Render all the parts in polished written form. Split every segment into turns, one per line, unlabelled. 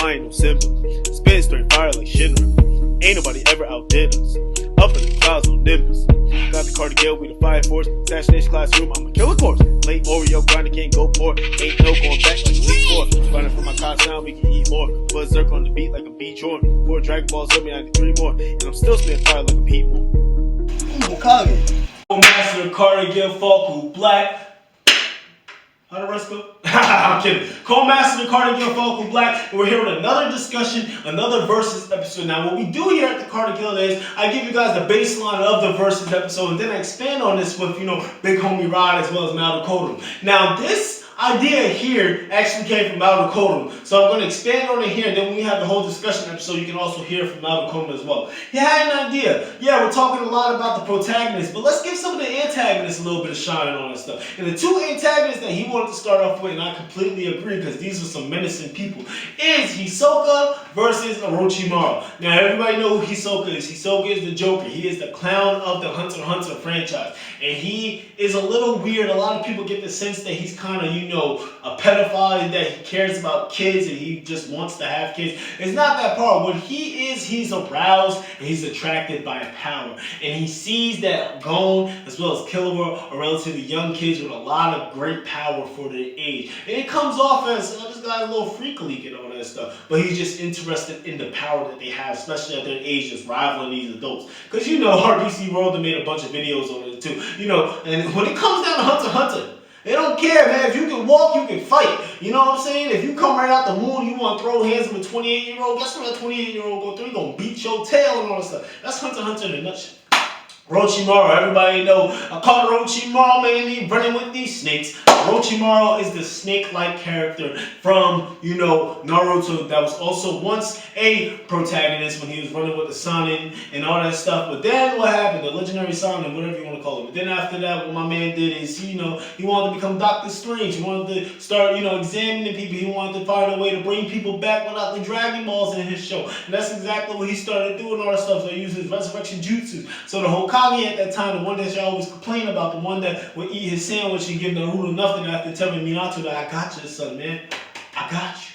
I ain't no simple. Spin straight fire like Shinra. Ain't nobody ever outdid us. Up in the clouds on Nimbus. Got the Cardigan, we the fire force. Assassination classroom, I'm a killer course. Late Oreo grinding, can't go poor. Ain't no going back like Elite 4. Grinding for my cost now, we can eat more. Berserk on the beat like a beat Jordan. 4 Dragon Balls on me, I need 3 more. And I'm still spitting fire like a people.
Hokage. Master Cardigan Falco Black. How the rest go? I'm kidding. Co-Master the Cardigan Falco Black, and we're here with another discussion, another versus episode. Now, what we do here at the Cardigan is I give you guys the baseline of the versus episode, and then I expand on this with, Big Homie Rod as well as Mal Dakota. Now, this idea here actually came from Mal Dakota, so I'm going to expand on it here, and then when we have the whole discussion episode, you can also hear from Mal Dakota as well. He had an idea. Yeah, we're talking a lot about the protagonists, but let's give some of the antagonists a little bit of shine on this stuff. And the 2 antagonists that he wanted to start off with, and I completely agree because these are some menacing people, is Hisoka versus Orochimaru. Now, everybody know who Hisoka is. Hisoka is the Joker. He is the clown of the Hunter x Hunter franchise. And he is a little weird. A lot of people get the sense that he's kind of, a pedophile, that he cares about kids and he just wants to have kids. It's not that part. What he is, he's aroused and he's attracted by power. And he sees that Gon as well as Killua are relatively young kids with a lot of great power for their age. And it comes off as, this guy's a little freak leak and all that stuff. But he's just interested in the power that they have, especially at their age, just rivaling these adults. Because RDC World have made a bunch of videos on it too. And when it comes down to Hunter x Hunter, they don't care, man. If you can walk, you can fight. You know what I'm saying? If you come right out the moon, you want to throw hands with a 28-year-old, guess what that 28-year-old go through? He gonna beat your tail and all that stuff. That's Hunter x Hunter in a nutshell. Orochimaru, everybody know. I call Orochimaru mainly running with these snakes. Orochimaru is the snake-like character from, Naruto that was also once a protagonist when he was running with the Sanin and all that stuff. But then what happened? The legendary Sanin, whatever you want to call it. But then after that, what my man did is, he wanted to become Doctor Strange. He wanted to start, examining people. He wanted to find a way to bring people back without the Dragon Balls in his show. And that's exactly what he started doing, all that stuff. So he used his resurrection jutsu. So the Hokage at that time, the one that y'all always complain about, the one that would eat his sandwich and give Naruto nothing after telling Minato that I got you, son, man. I got you.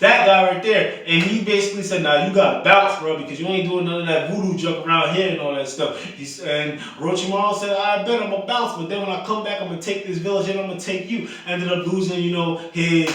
That guy right there. And he basically said, nah, you gotta bounce, bro, because you ain't doing none of that voodoo jump around here and all that stuff. And Orochimaru said, I bet I'm gonna bounce, but then when I come back, I'm gonna take this village and I'm gonna take you. Ended up losing, his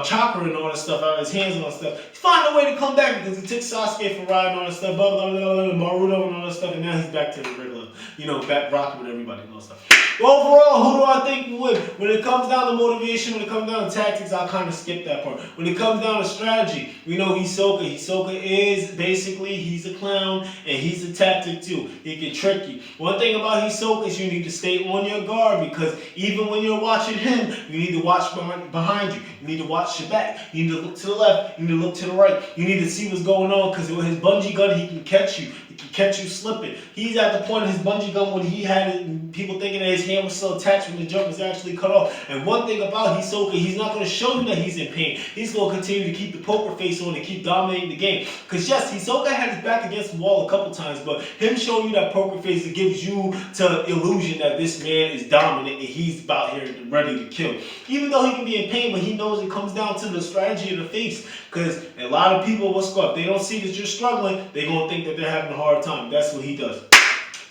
chakra and all that stuff out of his hands and all that stuff. He found a way to come back because he took Sasuke for riding all that stuff, Naruto and all that stuff, and now he's back to the regular, back rocking with everybody and all that stuff. Overall, who do I think would? When it comes down to motivation, when it comes down to tactics, I'll kind of skip that part. When it comes down to strategy, we know Hisoka. Hisoka is basically, he's a clown and he's a tactic too. He can trick you. One thing about Hisoka is you need to stay on your guard because even when you're watching him, you need to watch behind you. You need to watch your back. You need to look to the left. You need to look to the right. You need to see what's going on because with his bungee gun, he can catch you. He can catch you slipping. He's at the point of his bungee gun when he had it and people thinking that his hand was still attached when the jump was actually cut off. And one thing about Hisoka, he's not going to show you that he's in pain. He's going to continue to keep the poker face on and keep dominating the game. Because yes, Hisoka had his back against the wall a couple times, but him showing you that poker face, it gives you the illusion that this man is dominant and he's about here ready to kill. Even though he can be in pain, but he knows it comes down to the strategy of the face. Because a lot of people, if they don't see that you're struggling, they're going to think that they're having a hard time. That's what he does.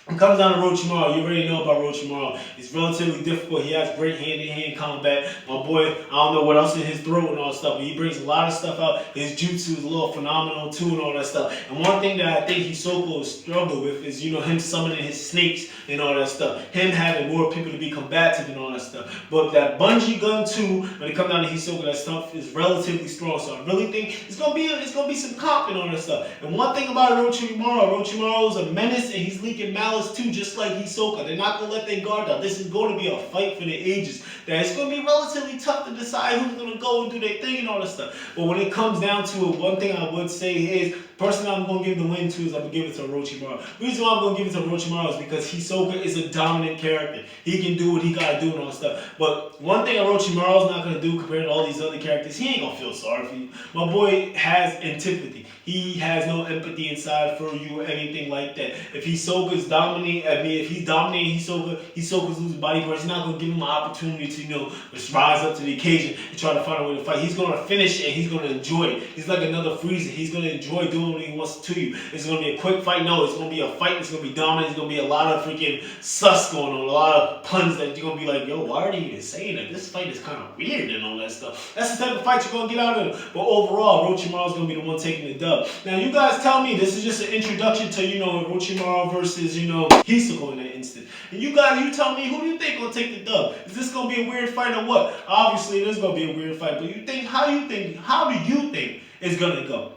It comes down to Orochimaru. You already know about Orochimaru. It's relatively difficult. He has great hand-to-hand combat. My boy, I don't know what else in his throat and all that stuff, but he brings a lot of stuff out. His jutsu is a little phenomenal too and all that stuff. And one thing that I think Hisoka will struggle with is, him summoning his snakes and all that stuff. Him having more people to be combative and all that stuff. But that bungee gun too, when it comes down to Hisoka, that stuff is relatively strong. So I really think it's gonna be some comp and all that stuff. And one thing about Orochimaru is a menace and he's leaking malice too, just like Hisoka. They're not going to let their guard down. This is going to be a fight for the ages. That it's going to be relatively tough to decide who's going to go and do their thing and all that stuff. But when it comes down to it, one thing I would say is, the person I'm going to give the win to is I'm going to give it to Orochimaru. The reason why I'm going to give it to Orochimaru is because Hisoka is a dominant character. He can do what he got to do and all that stuff. But But one thing Orochimaru's not gonna do compared to all these other characters, he ain't gonna feel sorry for you. My boy has antipathy. He has no empathy inside for you or anything like that. If Hisoka's dominating, if he's dominating Hisoka's losing body parts, he's not gonna give him an opportunity to, just rise up to the occasion and try to find a way to fight. He's gonna finish it and he's gonna enjoy it. He's like another Frieza. He's gonna enjoy doing what he wants to you. It's gonna be a quick fight. No, it's gonna be a fight. It's gonna be dominant. It's gonna be a lot of freaking sus going on, a lot of puns that you're gonna be like, yo, why are they even saying that? This fight is kind of weird and all that stuff. That's the type of fight you're gonna get out of it. But overall, Orochimaru's gonna be the one taking the dub. Now, you guys tell me, this is just an introduction to, Orochimaru versus, Hisoka in that instant. And you tell me, who do you think will take the dub? Is this gonna be a weird fight or what? Obviously, it is gonna be a weird fight, but how do you think it's gonna go?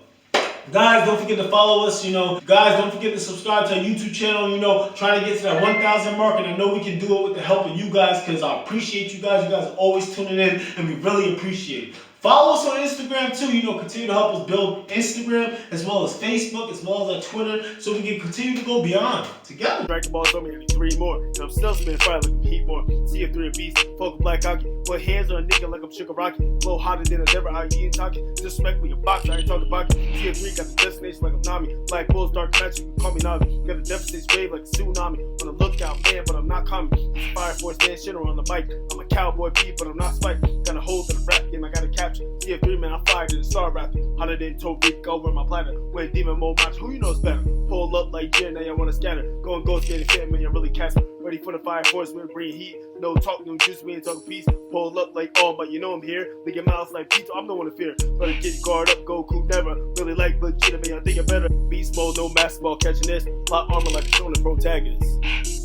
Guys, don't forget to follow us, Guys, don't forget to subscribe to our YouTube channel, trying to get to that 1,000 mark. And I know we can do it with the help of you guys because I appreciate you guys. You guys are always tuning in and we really appreciate it. Follow us on Instagram too, continue to help us build Instagram as well as Facebook as well as our Twitter so we can continue to go beyond together.
Dragon Ball told me I need 3 more, and I'm still spinning fire like I'm heat more. CF3 and Beast, Focus Black Hockey. Put hands on a nigga like I'm Shigaraki. Blow hotter than I never out eating talking. Disrespect me a box, I ain't talking about it. CF3 got the destination like I'm Nami. Black Bulls, dark magic, you can call me Nami. Got the devastating wave like a tsunami. On the lookout, man, but I'm not coming. Fire Force man, Shinner on the mic. I'm a cowboy beat, but I'm not Spike. Got a hold to the rap game, I gotta capture. CF3 man, I fired in the star rapping. Hotter than Tobik over my planet. When demon mode match, who you know's better? Pull up like Jen, now y'all wanna scatter. Going ghost getting fit, man, you're really casting. Ready for the Fire Force, we're bringing heat. No talk, no juice, we ain't talking peace. Pull up like but I'm here. Lick your mouth like pizza, I'm the one to fear. Better get your guard up, Goku never. Really like Vegeta, man, I think I better. Beast mode, no basketball catching this. Plot armor like a shonen protagonist.